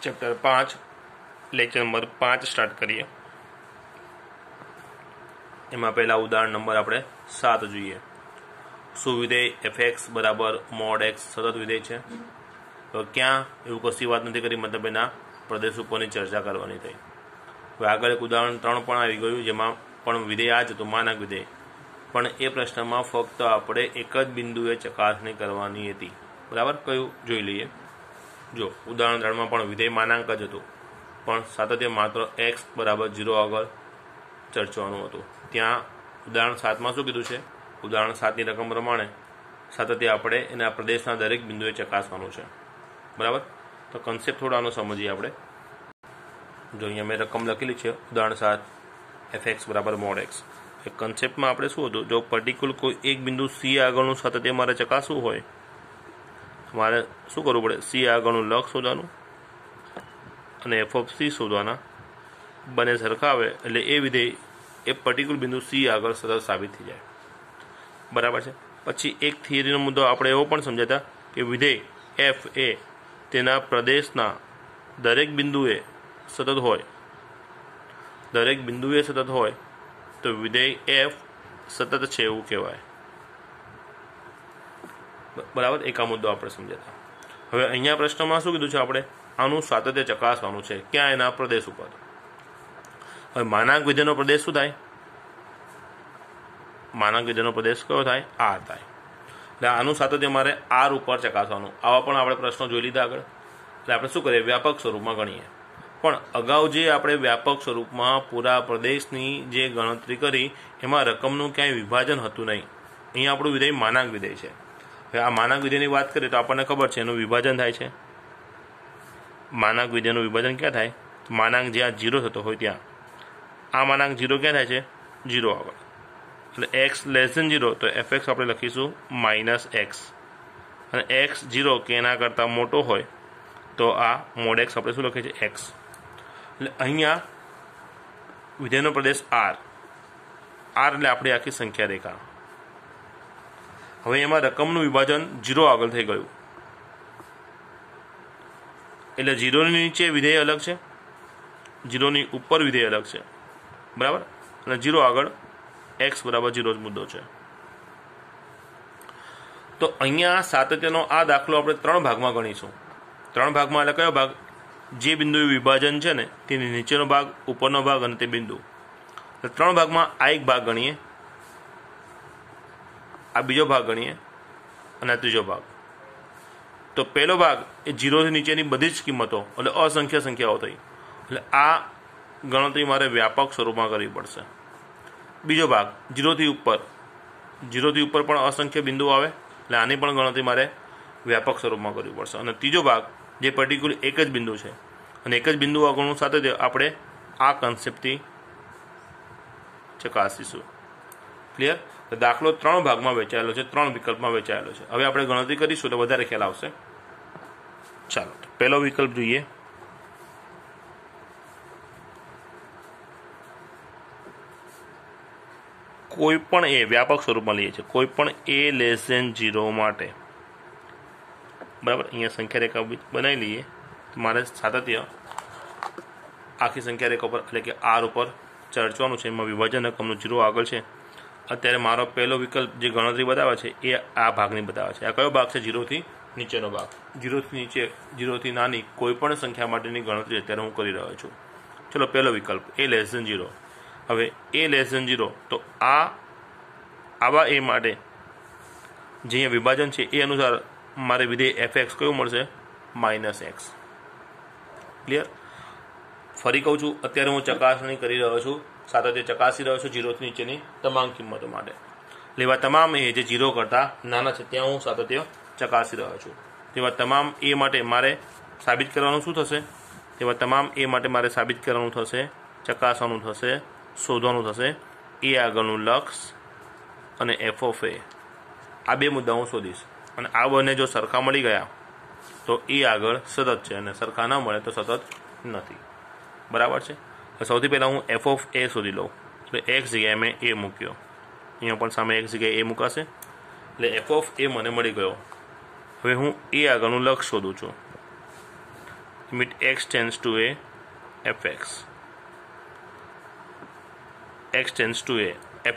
Chapter 5 lecture number 5 start करिए। M पहला उदाहरण नंबर આપણે 7 જોઈએ। સુવિધેય fx બરાબર mod x સતત વિધેય છે। તો ક્યાં એવું કશી વાત નથી કરી, મતલબ એના પ્રદેશ ઉપરની ચર્ચા કરવાની થઈ। હવે આગળ એક ઉદાહરણ 3 પણ આવી ગયું, જેમાં પણ વિધેય આ જ હતું, માનાંક વિધેય। પણ એ પ્રશ્નમાં ફક્ત આપણે એક જ બિંદુએ ચકાસણી કરવાની હતી, બરાબર। કયું જોઈ લઈએ। જો ઉદાહરણ 3 માં પણ વિધેય માનાંક જ હતું, પણ સાતત્ય માત્ર x બરાબર 0 આગળ ચર્ચવાનું હતું। ત્યાં ઉદાહરણ 7 માં શું કીધું છે? ઉદાહરણ 7 ની રકમ પ્રમાણે સાતત્ય આપણે એના પ્રદેશના દરેક બિંદુએ ચકાસવાનું છે, બરાબર। તો કન્સેપ્ટ થોડો આનો સમજીએ આપણે। જો અહીંયા મેં રકમ લખેલી છે, ઉદાહરણ 7 fx બરાબર mod x। એ કન્સેપ્ટમાં આપણે શું હતું, જો પર્ટિક્યુલર કોઈ એક બિંદુ c આગળનું સાતત્ય મારે ચકાસવું હોય, મારે શું કરવું પડે? c આગળનું લક્ષ શોધવાનું અને f ઓફ c શોધવાના, બંને સરખા આવે એટલે એ વિધેય એ પર્ટિક્યુલર બિંદુ c આગળ સતત સાબિત થઈ જાય, બરાબર છે। પછી એક થિયરીનો મુદ્દો આપણે એવો પણ સમજાતા કે વિધેય f એ તેના પ્રદેશના દરેક બિંદુએ સતત હોય, દરેક બિંદુએ સતત હોય તો વિધેય f સતત છે એવું કહેવાય, બરાબર। એક આ મુદ્દો આપણે સમજાતા। હવે અહીંયા પ્રશ્નમાં શું કીધું છે? આપણે આનું સાતત્ય ચકાસવાનું છે, ક્યાં? એના પ્રદેશ ઉપર। હવે માનાંક વિધેયનો પ્રદેશ શું થાય? માનાંક વિધેયનો પ્રદેશ કયો થાય? r થાય। એટલે આનું સાતત્ય મારે r ઉપર ચકાસવાનું। આવા પણ આપણે પ્રશ્નો જોઈ લીધા આગળ। એટલે આપણે શું કરીએ? વ્યાપક સ્વરૂપમાં ગણીએ। પણ અગાઉ જે આપણે વ્યાપક સ્વરૂપમાં પૂરા પ્રદેશની જે ગણતરી કરી, એમાં રકમનું ક્યાંય વિભાજન હતું નહીં। અહીંયા આપણું વિધેય માનાંક વિધેય છે। હવે આ માનાંક વિધેયની વાત કરીએ તો આપણને ખબર છે એનું વિભાજન થાય છે। માનાંક વિધેયનું વિભાજન ક્યાં થાય? માનાંક જ્યાં 0 થતો હોય ત્યાં। આ માનાંક 0 ક્યાં થાય છે? 0 આગળ। એટલે x <0 તો fx આપણે લખીશું -x, અને x 0 કે એના કરતાં મોટો હોય તો આ mod x આપણે શું લખીએ છીએ? x। એટલે અહીંયા વિધેયનો પ્રદેશ r એટલે આપણી આખી સંખ્યા રેખા। હવે એમાં રકમનું વિભાજન 0 આગળ થઈ ગયું, એટલે 0 ની નીચે વિધેય અલગ છે, 0 ની ઉપર વિધેય અલગ છે, બરાબર। અને 0 આગળ x બરાબર 0 જ મુદ્દો છે। તો અહીંયા સાતત્યનો આ દાખલો આપણે 3 ભાગમાં ગણીશું। 3 ભાગમાં એટલે કયો ભાગ? જે બિંદુ વિભાજન છે ને તેની નીચેનો ભાગ, ઉપરનો ભાગ અને તે બિંદુ। તો 3 ભાગમાં આ એક ભાગ ગણીએ, આ બીજો ભાગ ગણીએ અને આ ત્રીજો ભાગ। તો પહેલો ભાગ એ 0 થી નીચેની બધી જ કિંમતો, એટલે અસંખ્ય સંખ્યાઓ થઈ, એટલે આ ગણતરી મારે વ્યાપક સ્વરૂપમાં કરવી પડશે। બીજો ભાગ 0 થી ઉપર, 0 થી ઉપર પણ અસંખ્ય બિંદુઓ આવે, એટલે આની પણ ગણતરી મારે વ્યાપક સ્વરૂપમાં કરવી પડશે। અને ત્રીજો ભાગ જે પર્ટિક્યુલર એક જ બિંદુ છે, અને એક જ બિંદુ આગળનું સાથે આપણે આ કન્સેપ્ટથી ચકાસીશું। ક્લિયર? તો દાખલો 3 ભાગમાં વહેંચાયેલો છે, 3 વિકલ્પમાં વહેંચાયેલો છે। હવે આપણે ગણતરી કરીશું એટલે વધારે ખ્યાલ આવશે। ચાલો પહેલો વિકલ્પ જોઈએ। કોઈ પણ એ વ્યાપક સ્વરૂપમાં લઈએ છીએ, કોઈ પણ a < 0 માટે, બરાબર। અહીંયા સંખ્યા રેખા બનાવી લઈએ તો મારે સાતત્ય આખી સંખ્યા રેખા ઉપર એટલે કે r ઉપર ચર્ચવાનું છે। એમાં વિભાજન રકમનું 0 આગળ છે। અત્યારે મારો પહેલો વિકલ્પ જે ગણતરી બતાવે છે એ આ ભાગની બતાવે છે। આ કયો ભાગ છે? 0 થી નીચેનો ભાગ। 0 થી નીચે, 0 થી નાની કોઈ પણ સંખ્યા માટેની ગણતરી અત્યારે હું કરી રહ્યો છું। ચલો પહેલો વિકલ્પ a < 0। હવે a < 0 તો આવા a માટે જે અહીંયા વિભાજન છે એ અનુસાર મારે વિધેય fx કયું મળશે? -x। ક્લિયર? ફરી કહું છું, અત્યારે હું ચકાસણી કરી રહ્યો છું, સાતત્ય ચકાસી રહ્યો છું 0 થી નીચેની તમામ કિંમતો માટે। એવા તમામ એ જે 0 કરતાં નાના છે ત્યાં હું સાતત્ય ચકાસી રહ્યો છું। તેવા તમામ એ માટે મારે સાબિત કરવાનું શું થશે? તેવા તમામ એ માટે મારે સાબિત કરવાનું થશે, ચકાસવાનું થશે, શોધવાનું થશે એ આગળનું લક્ષ અને f ઓફ a। આ બે મુદ્દા હું શોધીશ, અને આ બંને જો સરખા મળી ગયા તો એ આગળ સતત છે, અને સરખા ન મળે તો સતત નથી, બરાબર છે। તો સૌથી પહેલાં હું f ઓફ a શોધી લઉં। એટલે x જગ્યાએ મેં a મૂક્યો, અહીંયા પણ સામે x જગ્યાએ a મૂકાશે, એટલે f ઓફ a મને મળી ગયો। હવે હું એ આગળનું લક્ષ શોધું છું। Limit x tends to a F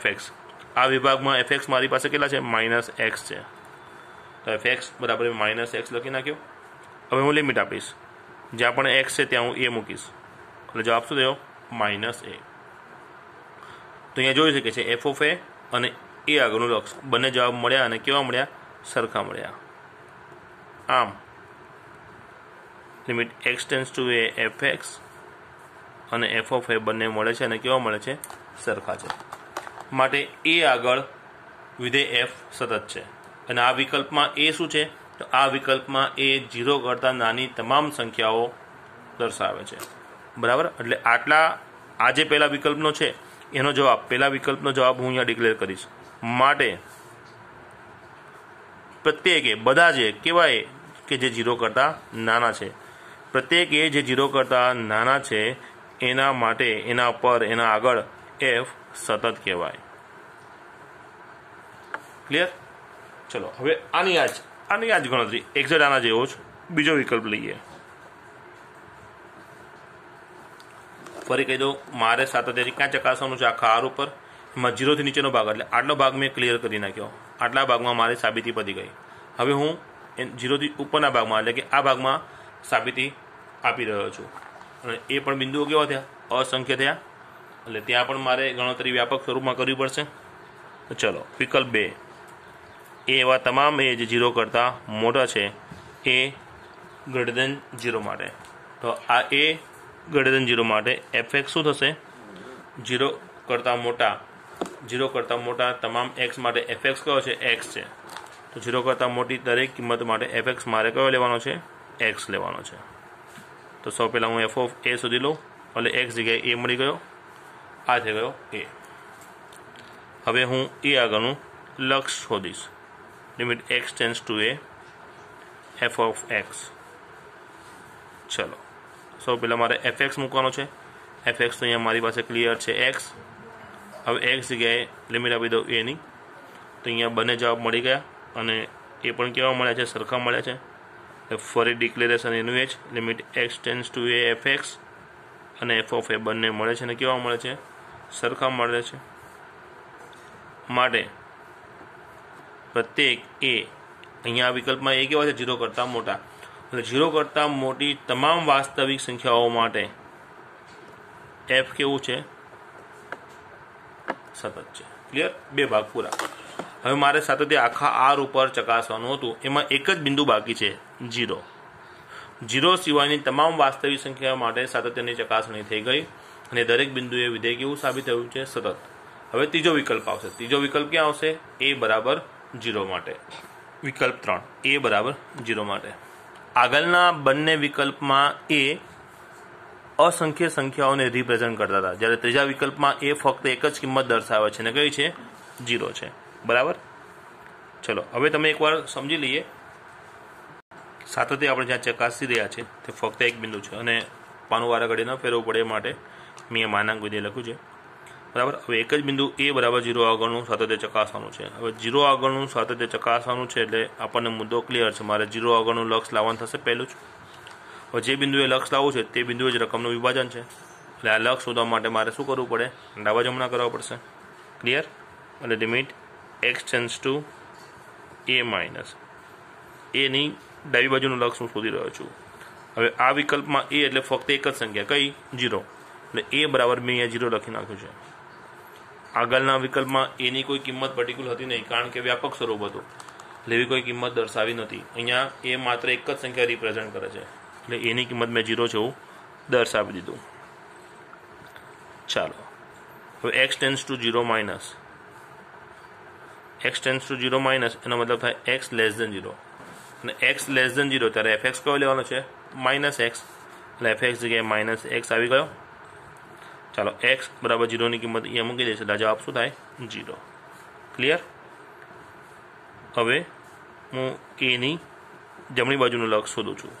x આ વિભાગમાં એફ એક્સ મારી પાસે કેટલા છે? માઇનસ એક્સ છે, તો એફ એક્સ બરાબર માઇનસ એક્સ લખી નાખ્યો. હવે હું લિમિટ આપીશ, જ્યાં પણ એક્સ છે ત્યાં હું એ મૂકીશ, એટલે જવાબ શું થયો? માઇનસ એ. તો અહીંયા જોઈ શકે છે એફ ઓફ એ અને એ આગળનું લક્ષ બંને જવાબ મળ્યા, અને કેવા મળ્યા? સરખા મળ્યા. આમ limit x tends to a F x અને એફ ઓફ એ બંને મળે છે, અને કેવા મળે છે? સરખા છે. માટે એ આગળ વિધેય એફ સતત છે, અને આ વિકલ્પમાં એ શું છે? તો આ વિકલ્પમાં એ 0 કરતાં નાની તમામ સંખ્યાઓ દર્શાવે છે. બરાબર, એટલે આટલા આ જે પહેલા વિકલ્પનો છે એનો જવાબ, પહેલા વિકલ્પનો જવાબ હું અહીંયા ડિક્લેર કરીશ. માટે પ્રત્યેક એ બધા જે કહેવાય કે જે 0 કરતાં નાના છે, પ્રત્યેક એ જે 0 કરતાં નાના છે એના માટે એના પર એના આગળ એફ સતત કહેવાય. ક્લિયર? ચલો હવે આની આજ ગણતરી એક્ઝેક્ટ આના જેવો જ બીજો વિકલ્પ લઈએ. ફરી કહી દઉં, મારે સાતત્યથી ક્યાં ચકાસવાનું છે? આખા આર ઉપર. એમાં 0 થી નીચેનો ભાગ, એટલે આટલો ભાગ મેં ક્લિયર કરી નાખ્યો. આટલા ભાગમાં મારી સાબિતી પતી ગઈ. હવે હું 0 થી ઉપરના ભાગમાં, એટલે કે આ ભાગમાં સાબિતી આપી રહ્યો છું. અને એ પણ બિંદુઓ કેવા થયા? અસંખ્ય થયા. એટલે ત્યાં પણ મારે ગણતરી વ્યાપક સ્વરૂપમાં કરવી પડશે. તો ચલો, વિકલ્પ 2 એ એવા તમામ એ જે 0 કરતાં મોટા છે એ ગ્રેટર દેન 0 માટે. તો આ એ ગ્રેટર દેન 0 માટે એફ એક્સ શું થશે? 0 કરતાં મોટા તમામ એક્સ માટે એફ એક્સ કયો છે? એક્સ છે. તો 0 કરતાં મોટી દરેક કિંમત માટે એફ એક્સ મારે કયો લેવાનો છે? એક્સ લેવાનો છે. તો સૌ પહેલાં હું એફ ઓફ એ શોધી લઉં, એટલે એક્સ જગ્યાએ એ મળી ગયો, આ થઈ ગયો એ. હવે હું એ આગળનું લક્ષ શોધીશ. Limit x tends to a f of x. ચલો, સૌ પહેલાં મારે એફ એક્સ મૂકવાનો છે. એફ એક્સ તો અહીંયા મારી પાસે ક્લિયર છે એક્સ. હવે એક્સ જગ્યાએ લિમિટ આપી દઉં એની. તો અહીંયા બંને જવાબ મળી ગયા, અને એ પણ કેવા મળ્યા છે? સરખા મળ્યા છે. ફરી ડિક્લેરેશન એનું એ જ, limit x tends to a F x અને એફ ઓફ એ બંને મળે છે, અને કેવા મળે છે? સરખા મળે છે. માટે પ્રત્યેક એ, અહીંયા વિકલ્પમાં એ કેવા છે? 0 કરતાં મોટા. એટલે 0 કરતાં મોટી તમામ વાસ્તવિક સંખ્યાઓ માટે એફ કેવું છે? સતત છે. ક્લિયર? 2 ભાગ પૂરા. હવે મારે સાતત્ય આખા આર ઉપર ચકાસવાનું હતું. એમાં એક જ બિંદુ બાકી છે, 0. 0 સિવાયની તમામ વાસ્તવિક સંખ્યા માટે સાતત્યની ચકાસણી થઈ ગઈ, અને દરેક બિંદુએ વિધેય કેવું સાબિત થયું છે? સતત. હવે ત્રીજો વિકલ્પ આવશે. ત્રીજો વિકલ્પ ક્યાં આવશે? એ બરાબર 0 માટે. વિકલ્પ 3 એ બરાબર 0 માટે. આગળના બંને વિકલ્પમાં એ અસંખ્ય સંખ્યાઓને રિપ્રેઝન્ટ કરતા હતા, જ્યારે ત્રીજા વિકલ્પમાં એ ફક્ત એક જ કિંમત દર્શાવે છે, અને કઈ છે? 0 છે. બરાબર. ચલો હવે તમે એકવાર સમજી લઈએ. સાતત્ય આપણે જ્યાં ચકાસી રહ્યા છે તે ફક્ત એક બિંદુ છે, અને પાનું વારા ઘડી ન ફેરવવું પડે માટે મેં એ માનાંક વિધેય લખ્યું છે. બરાબર. હવે એક જ બિંદુ એ બરાબર 0 આગળનું સાતત્ય ચકાસવાનું છે. હવે 0 આગળનું સાતત્ય ચકાસવાનું છે એટલે આપણને મુદ્દો ક્લિયર છે. મારે 0 આગળનું લક્ષ લાવવાનું થશે પહેલું જ. હવે જે બિંદુએ લક્ષ લાવવું છે તે બિંદુએ જ રકમનું વિભાજન છે, એટલે આ લક્ષ શોધવા માટે મારે શું કરવું પડે? ડાબા જમણા કરવા પડશે. ક્લિયર? એટલે limit x tends to a minus એની ડાબી બાજુનું લક્ષ હું શોધી રહ્યો છું. હવે આ વિકલ્પમાં એ એટલે ફક્ત એક જ સંખ્યા, કઈ? 0. એટલે એ બરાબર મેં અહીંયા 0 લખી નાખ્યું છે. આગળના વિકલ્પમાં એની કોઈ કિંમત પર્ટિક્યુલર હતી નહીં, કારણ કે વ્યાપક સ્વરૂપ હતું, એટલે એવી કોઈ કિંમત દર્શાવી નથી. અહીંયા એ માત્ર એક જ સંખ્યા રિપ્રેઝન્ટ કરે છે, એટલે એની કિંમત મેં 0 છે એવું દર્શાવી દીધું. ચાલો, હવે x tends two 0 minus, x tends two 0 minus એનો મતલબ થાય એક્સ લેસ દેન 0, અને એક્સ લેસ દેન 0 ત્યારે એફ એક્સ કયો લેવાનો છે? Minus x. એટલે એફ એક્સ જગ્યાએ માઇનસ એક્સ આવી ગયો. ચાલો, એક્સ બરાબર 0ની કિંમત અહીંયા મૂકી દઈશું, એટલે જવાબ શું થાય? 0. ક્લિયર? હવે હું એની જમણી બાજુનું લક્ષ શોધું છું,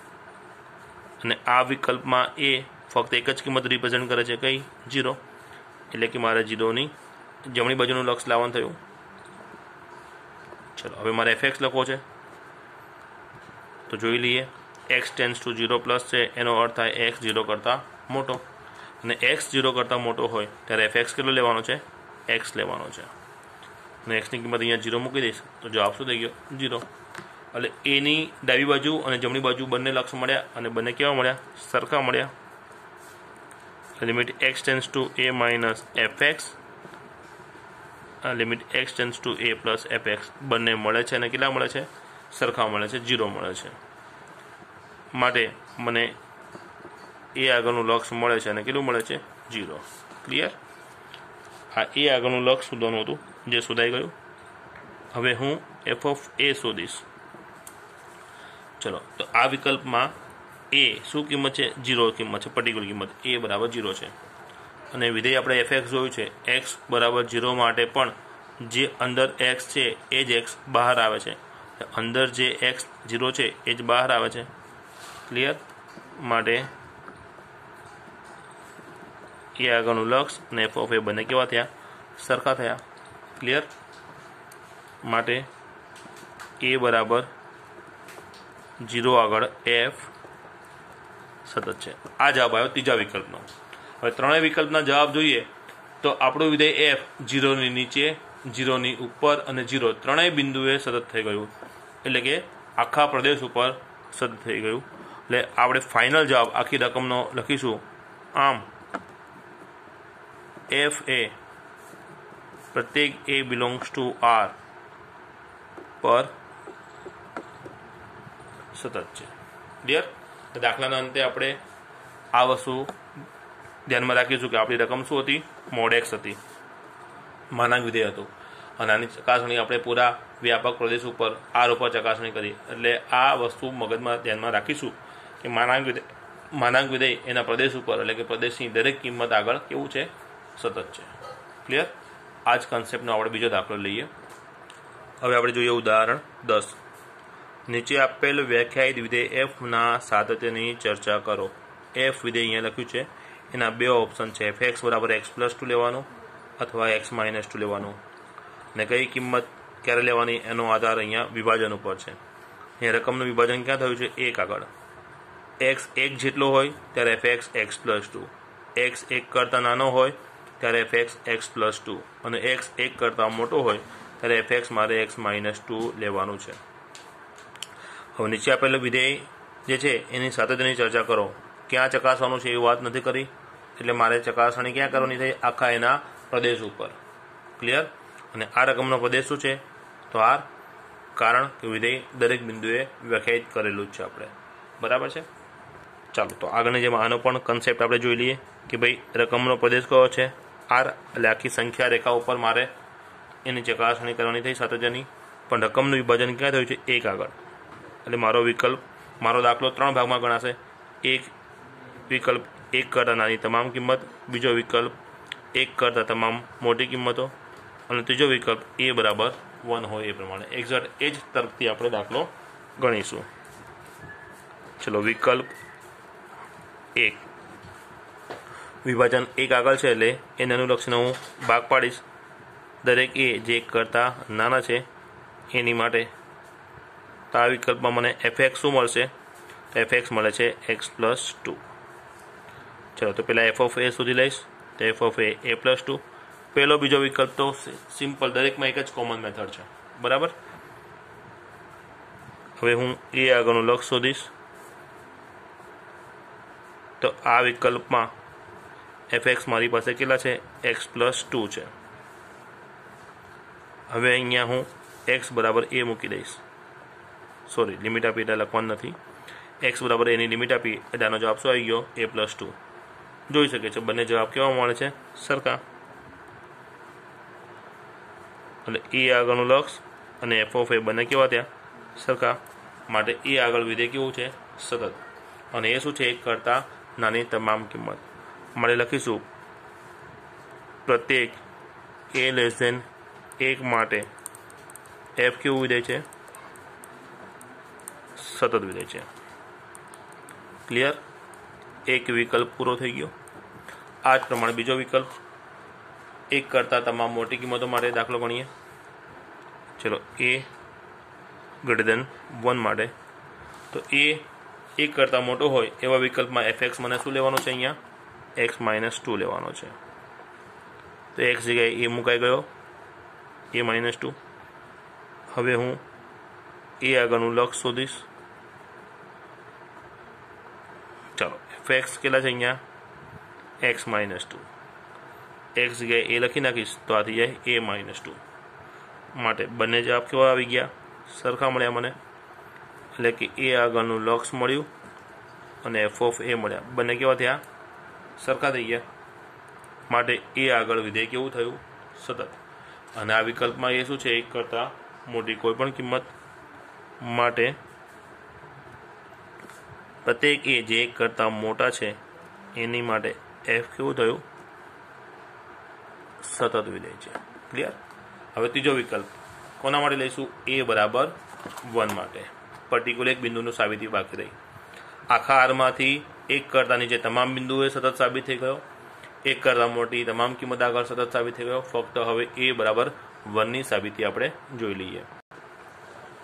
અને આ વિકલ્પમાં એ ફક્ત એક જ કિંમત રિપ્રેઝન્ટ કરે છે, કઈ? 0. એટલે કે મારે 0ની જમણી બાજુનું લક્ષ લાવવાનું થયું. ચલો હવે મારે એફ એક્સ લખવો છે, તો જોઈ લઈએ. x ટેન્ડ્સ ટુ 0 પ્લસ છે એનો અર્થ થાય x 0 કરતાં મોટો, અને x 0 કરતાં મોટો હોય ત્યારે fx કેટલો લેવાનો છે? x લેવાનો છે, અને xની કિંમત અહીંયા 0 મૂકી દઈશ તો જવાબ શું થઈ ગયો? 0. એટલે એની ડાબી બાજુ અને જમણી બાજુ બંને લક્ષ મળ્યા અને બંને કેવા મળ્યા? સરખા મળ્યા. Limit x tends to a minus fx, limit x tends to a plus fx બંને મળે છે અને કેટલા મળે છે? સરખા મળે છે, 0 મળે છે. માટે મને એ આગળનું લક્ષ મળે છે અને કેટલું મળે છે? 0. ક્લિયર? આ એ આગળનું લક્ષ શોધવાનું હતું જે શોધાઈ ગયું. હવે હું f ઓફ a શોધીશ. ચલો, તો આ વિકલ્પમાં a શું કિંમત છે? 0 કિંમત છે, પર્ટિક્યુલર કિંમત a બરાબર 0 છે. અને વિધેય આપણે fx જોયું છે, x બરાબર 0 માટે પણ જે અંદર x છે એ જ x બહાર આવે છે, અંદર જે x 0 છે એ જ બહાર આવે છે. ક્લિયર? માટે એ આગળનું લક્ષ અને f ઓફ a બંને કેવા થયા? સરખા થયા. ક્લિયર? માટે a બરાબર 0 આગળ f સતત છે. આ જવાબ આવ્યો ત્રીજા વિકલ્પનો. હવે ત્રણેય વિકલ્પના જવાબ જોઈએ તો આપણું વિધેય f 0ની નીચે, 0ની ઉપર અને 0 ત્રણેય બિંદુએ સતત થઈ ગયું, એટલે કે આખા પ્રદેશ ઉપર સતત થઈ ગયું. એટલે આપણે ફાઇનલ જવાબ આખી રકમનો લખીશું. આમ f એ પ્રત્યેક a બિલોંગ્સ ટુ r પર સતત છે. ક્લિયર? દાખલાના અંતે આપણે આ વસ્તુ ધ્યાનમાં રાખીશું કે આપણી રકમ શું હતી? મોડ x હતી, માનાંક વિધેય હતું, અને આની ચકાસણી આપણે પૂરા વ્યાપક પ્રદેશ ઉપર r ઉપર ચકાસણી કરી. એટલે આ વસ્તુ મગજમાં ધ્યાનમાં રાખીશું કે માનાંક વિધેય એના પ્રદેશ ઉપર, એટલે કે પ્રદેશની દરેક કિંમત આગળ કેવું છે? સતત છે. ક્લિયર? આ જ કન્સેપ્ટનો આપણે બીજો દાખલો લઈએ. હવે આપણે જોઈએ ઉદાહરણ 10. નીચે આપેલ વ્યાખ્યાયિત વિધેય f ના સાતત્યની ચર્ચા કરો. f વિધેય અહીંયા લખ્યું છે, એના બે ઓપ્શન છે, fx બરાબર x પ્લસ 2 લેવાનું અથવા x માઇનસ 2 લેવાનું. અને કઈ કિંમત ક્યારે લેવાની એનો આધાર અહીંયા વિભાજન ઉપર છે. અહીંયા રકમનું વિભાજન ક્યાં થયું છે? 1 આગળ. x 1 જેટલો હોય ત્યારે fx x પ્લસ 2, x 1 કરતાં નાનો હોય ત્યારે fx x પ્લસ 2, અને x 1 કરતાં મોટો હોય ત્યારે fx મારે x માઇનસ 2 લેવાનું છે. હવે નીચે આપેલું વિધેય જે છે એની સાતત્યની ચર્ચા કરો. ક્યાં ચકાસવાનું છે એવી વાત નથી કરી, એટલે મારે ચકાસણી ક્યાં કરવાની થઈ? આખા એના પ્રદેશ ઉપર. ક્લિયર? અને આ રકમનો પ્રદેશ શું છે? તો r, કારણ કે વિધેય દરેક બિંદુએ વ્યાખ્યાયિત કરેલું જ છે આપણે. બરાબર છે? ચાલો, તો આગળની જેમ આનો પણ કન્સેપ્ટ આપણે જોઈ લઈએ કે ભાઈ રકમનો પ્રદેશ કયો છે? r. એટલે આખી સંખ્યા રેખા ઉપર મારે એની ચકાસણી કરવાની થઈ સાતત્યની, પણ રકમનું વિભાજન ક્યાં થયું છે? 1 આગળ. એટલે મારો દાખલો 3 ભાગમાં ગણાશે. એક વિકલ્પ 1 કરતાં નાની તમામ કિંમત, બીજો વિકલ્પ 1 કરતાં તમામ મોટી કિંમતો, અને ત્રીજો વિકલ્પ a બરાબર 1 હોય એ પ્રમાણે. એક્ઝેક્ટ એ જ તરફથી આપણે દાખલો ગણીશું. ચલો, વિકલ્પ 1 વિભાજન 1 આગળ છે, એટલે એને અનુલક્ષીને હું ભાગ પાડીશ. દરેક a જે 1 કરતાં નાના છે એની માટે. તો આ વિકલ્પમાં મને fx શું મળશે? તો fx મળે છે x પ્લસ 2. ચલો, તો પહેલાં f ઓફ a સુધી લઈશ. તો f ઓફ a પ્લસ 2. પહેલો બીજો વિકલ્પ તો સિમ્પલ, દરેકમાં એક જ કોમન મેથડ છે. બરાબર? હવે હું એ આગળનું લક્ષ શોધીશ. તો આ વિકલ્પમાં fx મારી પાસે કેટલા છે? x પ્લસ 2 છે. હવે અહીંયા હું x બરાબર a મૂકી દઈશ. સોરી, લિમિટ આપી એટલે લખવાનું નથી. x બરાબર એની લિમિટ આપી એટલે આનો જવાબ શું આવી ગયો? a plus 2. જોઈ શકે છે બંને જવાબ કેવા મળે છે? સરખા. એટલે એ આગળનું લક્ષ અને f ઓફ a બંને કેવા થયા? સરખા. માટે એ આગળ વિધેય કેવું છે? સતત. અને એ શું છે? 1 કરતાં નાની તમામ કિંમત. મારે લખીશું પ્રત્યેક a લેસ ધેન 1 માટે f કેવું વિધેય છે? સતત વિધેય છે. ક્લિયર? એક વિકલ્પ પૂરો થઈ ગયો. આ જ પ્રમાણે બીજો વિકલ્પ 1 કરતાં તમામ મોટી કિંમતો માટે દાખલો ગણીએ. ચલો, a ગ્રેટર ધેન 1 માટે. તો a 1 કરતાં મોટો હોય એવા વિકલ્પમાં fx મને શું લેવાનો છે? અહીંયા x - 2 લેવાનો છે. તો x જગ્યાએ a મુકાઈ ગયો, a - 2. હવે હું a આગળનું લક્ષ શોધીશ. ચાલો fx કેટલા છે? અહીંયા x - 2. x જગ્યાએ a લખી નાખીશ તો આ થઈ જાય a - 2. માટે બંને જવાબ કેવા આવી ગયા? સરખા મળ્યા મને. એટલે કે a આગળનું લક્ષ મળ્યું અને f ઓફ a મળ્યા. બંને કેવા થયા? સરખા થઈ ગયા. માટે a આગળ વિધેય કેવું થયું? સતત. અને આ વિકલ્પમાં એ શું છે? 1 કરતાં મોટી કોઈ પણ કિંમત. માટે પ્રત્યેક a જે 1 કરતાં મોટા છે એની માટે f કેવું થયું? સતત વિધેય છે. ક્લિયર? હવે ત્રીજો વિકલ્પ કોના માટે લઈશું? a બરાબર 1 માટે. પર્ટિક્યુલર એક બિંદુનું સાબિતી બાકી રહી. આખા આરમાંથી 1 કરતાં નીચે તમામ બિંદુએ સતત સાબિત થઈ ગયો. 1 કરતાં મોટી તમામ કિંમત આગળ સતત સાબિત થઈ ગયો. ફક્ત હવે a બરાબર 1 ની સાબિતી આપણે જોઈ લઈએ.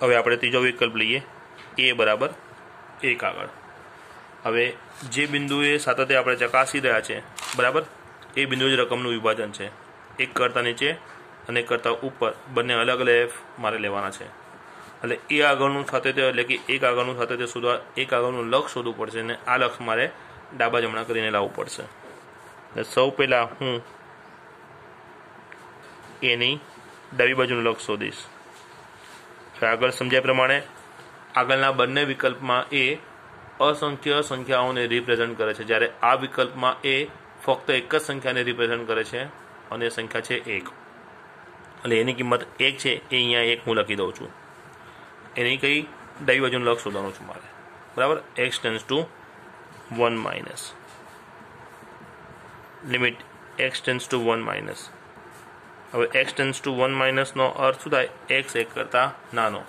હવે આપણે ત્રીજો વિકલ્પ લઈએ, a બરાબર 1 આગળ. હવે જે બિંદુએ સાતત્ય આપણે ચકાસી રહ્યા છે, બરાબર, એ બિંદુ જ રકમનું વિભાજન છે. 1 કરતાં નીચે અને 1 કરતાં ઉપર બંને અલગ અલગ મારે લેવાના છે. એટલે એ આગળનું સાતત્ય એટલે કે 1 આગળનું સાતત્ય શોધવા 1 આગળનું લક્ષ શોધવું પડશે અને આ લક્ષ મારે ડાબા જમણા કરીને લાવવું પડશે. સૌ પહેલાં હું એની ડાબી બાજુનું લક્ષ શોધીશ. આગળ સમજ્યા પ્રમાણે આગળના બંને વિકલ્પમાં એ અસંખ્ય સંખ્યાઓને રિપ્રેઝન્ટ કરે છે, જ્યારે આ વિકલ્પમાં એ ફક્ત એક જ સંખ્યાને રિપ્રેઝન્ટ કરે છે અને સંખ્યા છે 1. એટલે એની કિંમત 1 છે. એ અહીંયા 1 હું લખી દઉં છું. એની કઈ ડાબી બાજુનું લક્ષ શોધવાનું છું મારે, બરાબર. x tends to 1 minus limit x tends to 1 minus. હવે x ટેન્ડ્સ ટુ 1 માઇનસનો અર્થ શું થાય? x 1 કરતાં નાનો.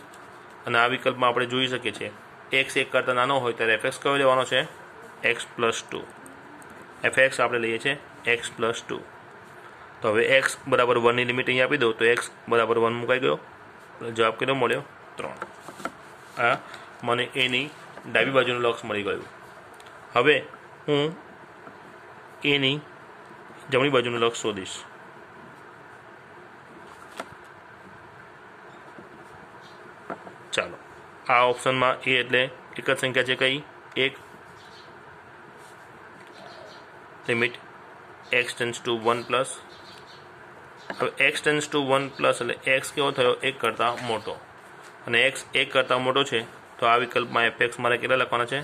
અને આ વિકલ્પમાં આપણે જોઈ શકીએ છીએ x 1 કરતાં નાનો હોય ત્યારે fx કયો લેવાનો છે? x + 2. fx આપણે લઈએ છીએ x + 2. તો હવે x બરાબર 1 ની લિમિટ અહીંયા આપી દઉં તો x બરાબર 1 મુકાઈ ગયો. જવાબ કેટલો મળ્યો? 3. આ મને એની ડાબી બાજુનું લક્ષ મળી ગયું. હવે હું એની જમણી બાજુનું લક્ષ શોધીશ. ચાલો, આ ઓપ્શનમાં એ એટલે એક જ સંખ્યા છે. કઈ? 1. Limit x tends to 1 plus. હવે x ટેન્ડ્સ ટુ 1 પ્લસ એટલે x કેવો થયો? 1 કરતાં મોટો. અને x 1 કરતાં મોટો છે તો આ વિકલ્પમાં fx મારે કેટલા લખવાના છે?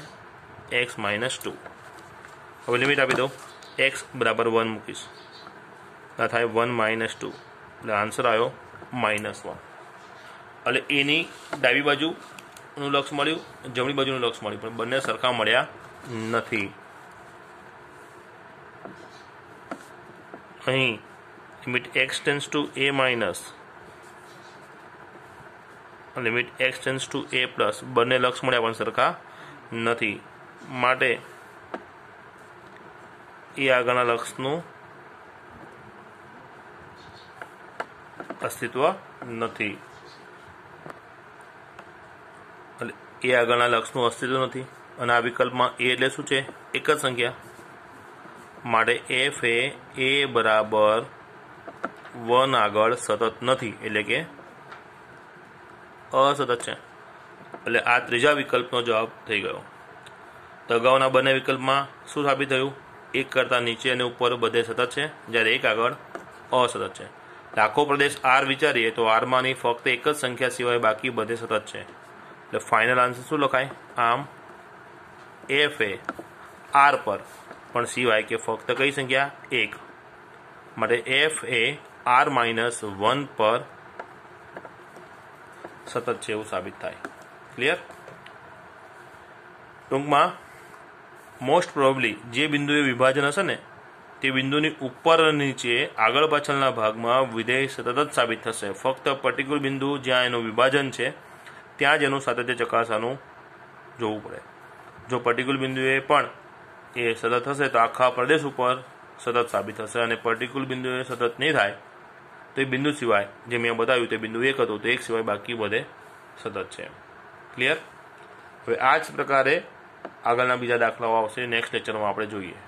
x - 2. હવે લિમિટ આપી દો. x બરાબર 1 મૂકીશ. આ થાય 1 - 2 એટલે આન્સર આવ્યો -1. એટલે એની ડાબી બાજુનું લક્ષ મળ્યું, જમણી બાજુનું લક્ષ મળ્યું, પણ બંને સરખા મળ્યા નથી. અહીં limit x tends to a minus limit x tends to a plus બંને લક્ષ મળ્યા પણ સરખા નથી. માટે એ આગળના લક્ષનું અસ્તિત્વ નથી. એટલે એ આગળના લક્ષનું અસ્તિત્વ નથી. અને આ વિકલ્પમાં એ એટલે શું છે? એક જ સંખ્યા. માટે f એ a બરાબર 1 આગળ સતત નથી, એટલે કે અસતત છે. એટલે આ ત્રીજા વિકલ્પનો જવાબ થઈ ગયો. તો અગાઉના બંને વિકલ્પમાં શું સાબિત થયું? 1 કરતાં નીચે અને ઉપર બધે સતત છે, જ્યારે 1 આગળ અસતત છે. આખો પ્રદેશ R વિચારીએ તો Rમાંની ફક્ત એક જ સંખ્યા સિવાય બાકી બધે સતત છે. એટલે ફાઇનલ આન્સર શું લખાય? આમ f એ R પર પણ સિવાય કે ફક્ત કઈ સંખ્યા? 1. માટે f એ R - 1 પર સતત છે એવું સાબિત થાય. ક્લિયર? ટૂંકમાં મોસ્ટ પ્રોબેબલી જે બિંદુએ વિભાજન હશે ને તે બિંદુની ઉપર અને નીચે આગળ પાછળના ભાગમાં વિધેય સતત જ સાબિત થશે. ફક્ત પર્ટિક્યુલર બિંદુ જ્યાં એનું વિભાજન છે ત્યાં જ એનું સાતત્ય ચકાસવાનું જોવું પડે. જો પર્ટિક્યુલર બિંદુએ પણ એ સતત થશે તો આખા પ્રદેશ ઉપર સતત સાબિત થશે. અને પર્ટિક્યુલર બિંદુએ સતત નહીં થાય તો એ બિંદુ સિવાય જે મેં બતાવ્યું તે બિંદુ 1 હતું તો 1 સિવાય બાકી બધે સતત છે. ક્લિયર? હવે આ જ પ્રકારે આગળના બીજા દાખલાઓ આવશે નેક્સ્ટ લેક્ચરમાં આપણે જોઈએ.